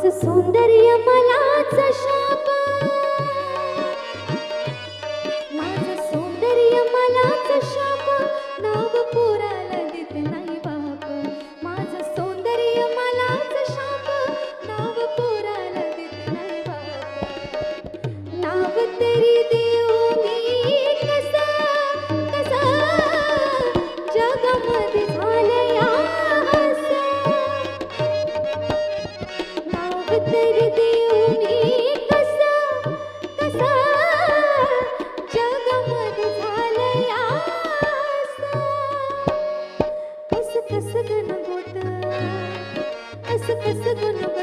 माझं सौंदर्य मलाच शाप, माझं सौंदर्य मलाच शाप, नाव पोराला देत नाही बाप, माझं सौंदर्य मलाच शाप, नाव पोराला देत नाही बाप, नाव तरी देऊ मी कसं कसं जगामध्ये झालंय असं, नाव तरी देऊ मी कसं कसं जगामध्ये झालंय असं, कसं कसं गणगोत, कसं कसं गणगोत